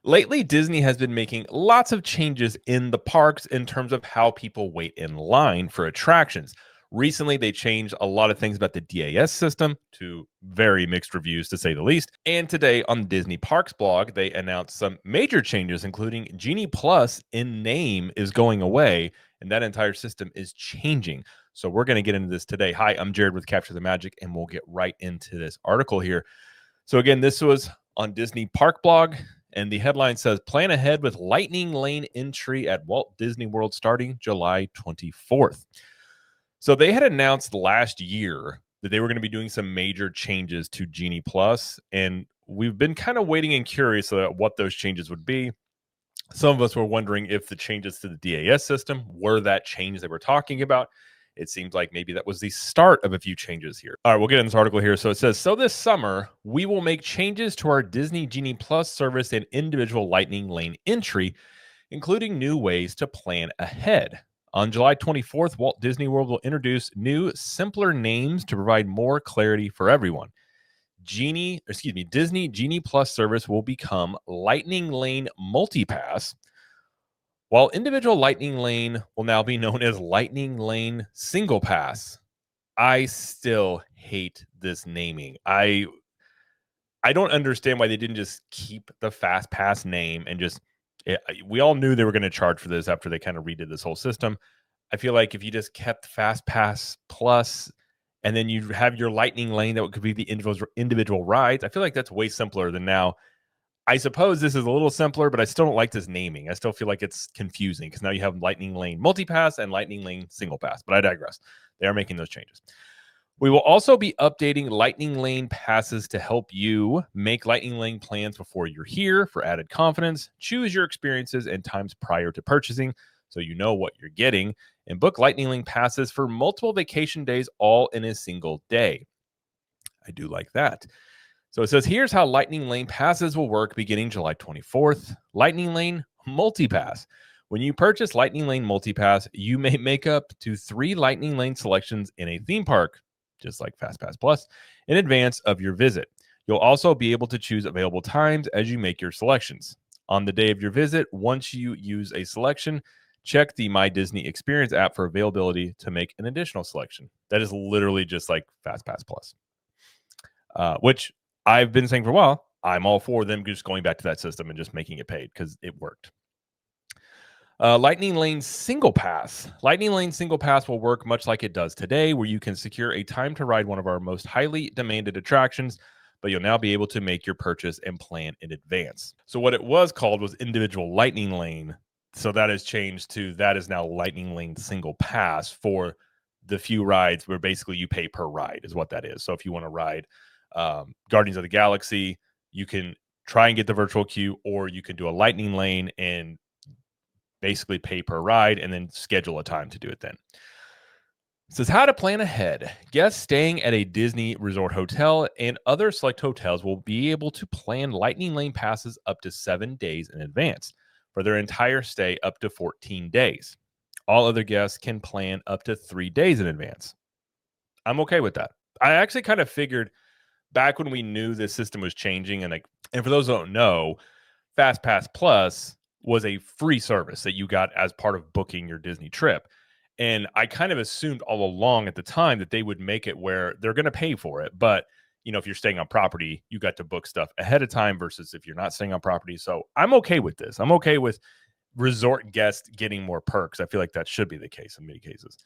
Lately, Disney has been making lots of changes in the parks in terms of how people wait in line for attractions. Recently, they changed a lot of things about the DAS system to very mixed reviews, to say the least. And today on the Disney Parks blog, they announced some major changes, including Genie Plus in name is going away, and that entire system is changing. So we're going to get into this today. Hi, I'm Jared with Capture the Magic, and we'll get right into this article here. So again, this was on Disney Park blog. And the headline says, plan ahead with Lightning Lane entry at Walt Disney World starting July 24th. So they had announced last year that they were going to be doing some major changes to Genie Plus. And we've been kind of waiting and curious about what those changes would be. Some of us were wondering if the changes to the DAS system were that change they were talking about. It seems like maybe that was the start of a few changes here. All right, we'll get in this article here. So it says, so this summer, we will make changes to our Disney Genie Plus service and individual Lightning Lane entry, including new ways to plan ahead. On July 24th, Walt Disney World will introduce new, simpler names to provide more clarity for everyone. Disney Genie Plus service will become Lightning Lane Multipass, while individual Lightning Lane will now be known as Lightning Lane Single Pass. I still hate this naming. I don't understand why they didn't just keep the Fast Pass name and just we all knew they were going to charge for this after they kind of redid this whole system. I feel like if you just kept Fast Pass Plus and then you have your Lightning Lane that could be the individual rides, I feel like that's way simpler than now. I suppose this is a little simpler, but I still don't like this naming. I still feel like it's confusing because now you have Lightning Lane Multipass and Lightning Lane Single Pass, but I digress. They are making those changes. We will also be updating Lightning Lane passes to help you make Lightning Lane plans before you're here for added confidence. Choose your experiences and times prior to purchasing so you know what you're getting, and book Lightning Lane passes for multiple vacation days all in a single day. I do like that. So it says, here's how Lightning Lane passes will work beginning July 24th. Lightning Lane Multipass. When you purchase Lightning Lane Multipass, you may make up to 3 Lightning Lane selections in a theme park, just like FastPass Plus, in advance of your visit. You'll also be able to choose available times as you make your selections. On the day of your visit, once you use a selection, check the My Disney Experience app for availability to make an additional selection. That is literally just like FastPass Plus, which I've been saying for a while. I'm all for them just going back to that system and just making it paid because it worked. Lightning Lane Single Pass. Lightning Lane Single Pass will work much like it does today, where you can secure a time to ride one of our most highly demanded attractions, but you'll now be able to make your purchase and plan in advance. So what it was called was individual Lightning Lane. So that has changed to that is now Lightning Lane Single Pass for the few rides where basically you pay per ride is what that is. So if you want to ride Guardians of the Galaxy, you can try and get the virtual queue, or you can do a Lightning Lane and basically pay per ride and then schedule a time to do it then. It says how to plan ahead. Guests staying at a Disney Resort hotel and other select hotels will be able to plan Lightning Lane passes up to 7 days in advance for their entire stay up to 14 days. All other guests can plan up to 3 days in advance. I'm okay with that. I actually kind of figured back when we knew this system was changing, and for those who don't know, FastPass Plus was a free service that you got as part of booking your Disney trip. And I kind of assumed all along at the time that they would make it where they're going to pay for it. But, if you're staying on property, you got to book stuff ahead of time versus if you're not staying on property. So I'm okay with this. I'm okay with resort guests getting more perks. I feel like that should be the case in many cases.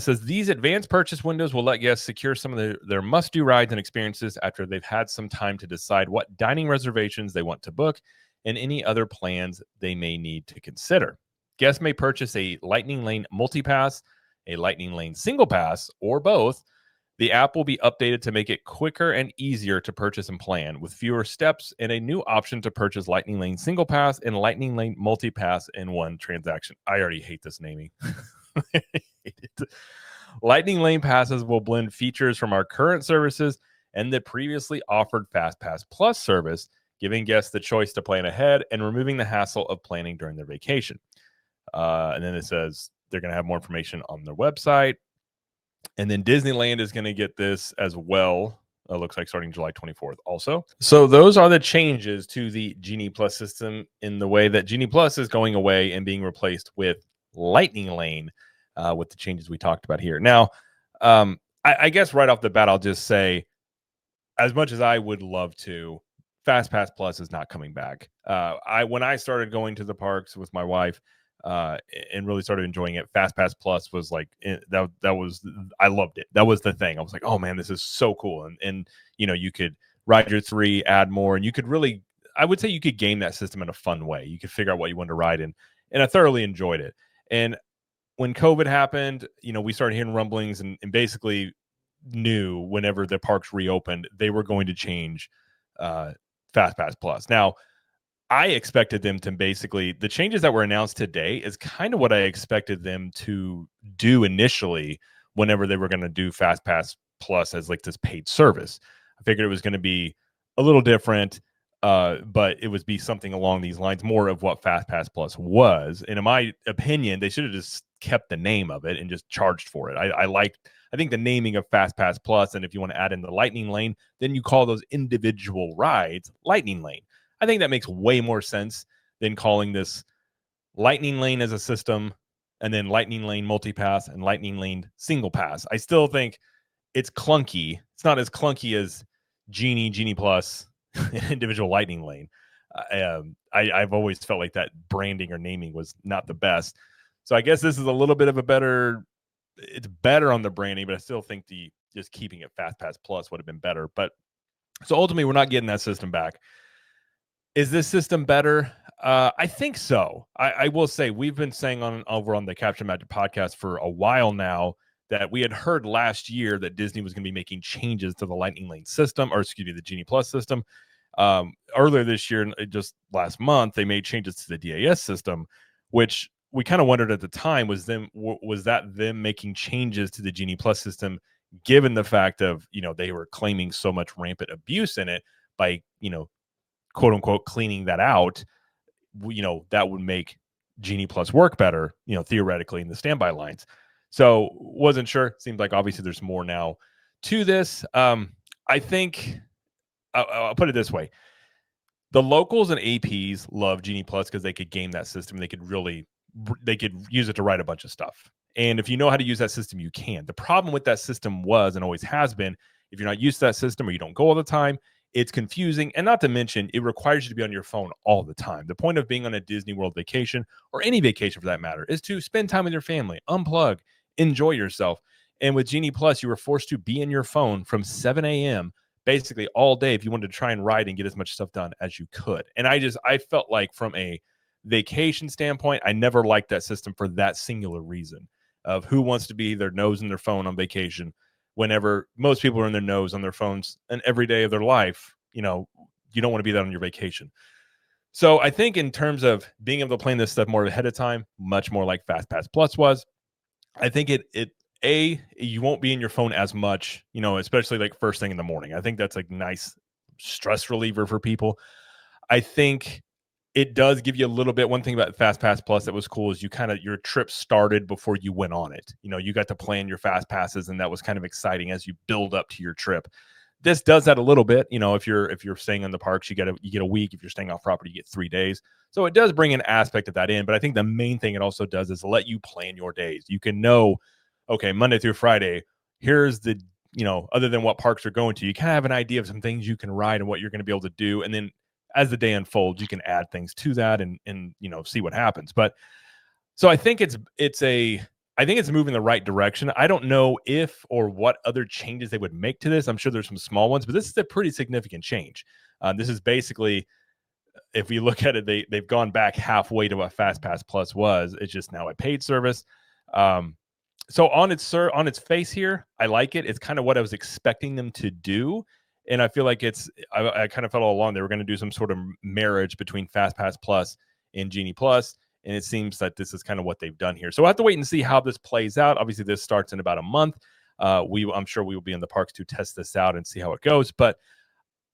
Says these advanced purchase windows will let guests secure some of their must-do rides and experiences after they've had some time to decide what dining reservations they want to book and any other plans they may need to consider. Guests may purchase a Lightning Lane Multipass, a Lightning Lane Single Pass, or both. The app will be updated to make it quicker and easier to purchase and plan, with fewer steps and a new option to purchase Lightning Lane Single Pass and Lightning Lane Multipass in one transaction. I already hate this naming. Lightning Lane passes will blend features from our current services and the previously offered FastPass Plus service, giving guests the choice to plan ahead and removing the hassle of planning during their vacation. And then it says they're going to have more information on their website. And then Disneyland is going to get this as well. looks like starting July 24th also. So those are the changes to the Genie Plus system in the way that Genie Plus is going away and being replaced with Lightning Lane with the changes we talked about here. Now, I guess right off the bat, I'll just say, as much as I would love to, Fast Pass Plus is not coming back. When I started going to the parks with my wife and really started enjoying it, Fast Pass Plus was like that was I loved it. That was the thing. I was like, oh man, this is so cool. And you could ride your 3, add more, and you could really, I would say, you could game that system in a fun way. You could figure out what you wanted to ride in, and I thoroughly enjoyed it. And when COVID happened, we started hearing rumblings and basically knew whenever the parks reopened, they were going to change Fast Pass Plus. Now, I expected them to basically, the changes that were announced today is kind of what I expected them to do initially whenever they were going to do Fast Pass Plus as like this paid service. I figured it was going to be a little different, but it would be something along these lines, more of what Fast Pass Plus was. And in my opinion, they should have just kept the name of it and just charged for it. I think the naming of Fast Pass Plus, and if you want to add in the Lightning Lane, then you call those individual rides Lightning Lane. I think that makes way more sense than calling this Lightning Lane as a system and then Lightning Lane Multipass and Lightning Lane Single Pass. I still think it's clunky. It's not as clunky as Genie Plus, individual Lightning Lane. I've always felt like that branding or naming was not the best. So I guess this is a little bit of a better, it's better on the branding, but I still think just keeping it Fast Pass Plus would have been better. But so ultimately, we're not getting that system back. Is this system better? I think so. I will say we've been saying over on the Capture Magic podcast for a while now that we had heard last year that Disney was going to be making changes to the Lightning Lane system, or excuse me, the Genie Plus system. Earlier this year, just last month, they made changes to the DAS system, which we kind of wondered at the time was that them making changes to the Genie Plus system, given the fact of they were claiming so much rampant abuse in it by quote unquote cleaning that out. That would make Genie Plus work better, theoretically in the standby lines. So wasn't sure. Seems like obviously there's more now to this. I think I'll put it this way. The locals and APs love Genie Plus because they could game that system. They could use it to write a bunch of stuff. And if you know how to use that system, you can. The problem with that system was and always has been, if you're not used to that system or you don't go all the time, it's confusing. And not to mention, it requires you to be on your phone all the time. The point of being on a Disney World vacation, or any vacation for that matter, is to spend time with your family, unplug, enjoy yourself. And with Genie Plus, you were forced to be in your phone from 7 a.m. basically all day if you wanted to try and ride and get as much stuff done as you could. And I felt like from a vacation standpoint, I never liked that system for that singular reason of who wants to be their nose in their phone on vacation whenever most people are in their nose on their phones and every day of their life. You don't want to be that on your vacation. So I think in terms of being able to plan this stuff more ahead of time, much more like Fast Pass Plus was, I think you won't be in your phone as much, especially like first thing in the morning. I think that's like nice stress reliever for people. I think it does give you a little bit. One thing about Fast Pass Plus that was cool is your trip started before you went on it. You got to plan your fast passes, and that was kind of exciting as you build up to your trip. This does that a little bit. If you're staying in the parks, you get a week. If you're staying off property, you get 3 days. So it does bring an aspect of that in. But I think the main thing it also does is let you plan your days. You can know, okay, Monday through Friday, here's the, other than what parks you're going to, you kind of have an idea of some things you can ride and what you're going to be able to do. And then as the day unfolds, you can add things to that and see what happens. But so I think it's moving in the right direction. I don't know if or what other changes they would make to this. I'm sure there's some small ones, but this is a pretty significant change. This is basically, if we look at it, they've gone back halfway to what Fast Pass Plus was. It's just now a paid service. So on its face here, I like it. It's kind of what I was expecting them to do. And I feel like I kind of felt all along they were going to do some sort of marriage between Fast Pass Plus and Genie Plus. And it seems that this is kind of what they've done here. So we'll have to wait and see how this plays out. Obviously, this starts in about a month. I'm sure we will be in the parks to test this out and see how it goes. But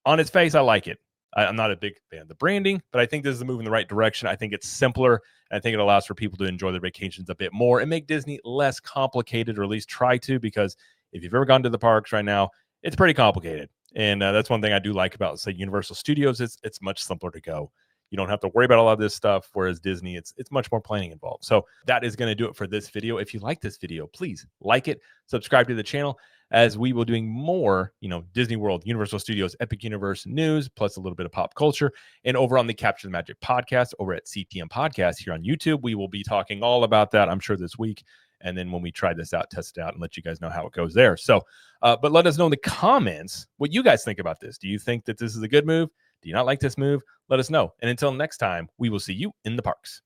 on its face, I like it. I'm not a big fan of the branding, but I think this is a move in the right direction. I think it's simpler. And I think it allows for people to enjoy their vacations a bit more and make Disney less complicated, or at least try to, because if you've ever gone to the parks right now, it's pretty complicated. And that's one thing I do like about, say, Universal Studios. It's much simpler to go. You don't have to worry about a lot of this stuff. Whereas Disney, it's much more planning involved. So that is going to do it for this video. If you like this video, please like it, subscribe to the channel, as we will be doing more, Disney World, Universal Studios, Epic Universe news, plus a little bit of pop culture. And over on the Capture the Magic podcast, over at CTM Podcast here on YouTube, we will be talking all about that, I'm sure, this week. And then when we try this out, test it out, and let you guys know how it goes there. So, but let us know in the comments what you guys think about this. Do you think that this is a good move? Do you not like this move? Let us know. And until next time, we will see you in the parks.